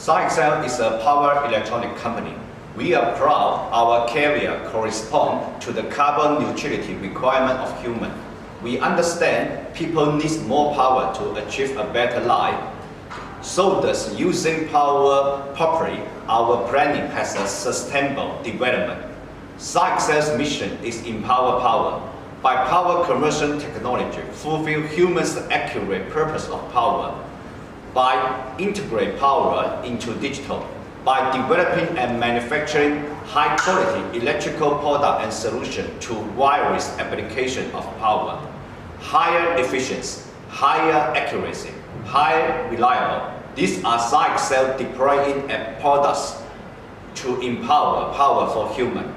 Sinexcel is a power electronic company. We are proud our carrier corresponds to the carbon neutrality requirement of human. We understand people need more power to achieve a better life. So thus, using power properly, our planning has a sustainable development. Sinexcel's mission is empower power. By power conversion technology, fulfill humans' accurate purpose of power. By integrate power into digital. By developing and manufacturing high-quality electrical product and solution to various application of power. Higher efficiency, higher accuracy, higher reliable. These are Sinexcel deploying products to empower power for human.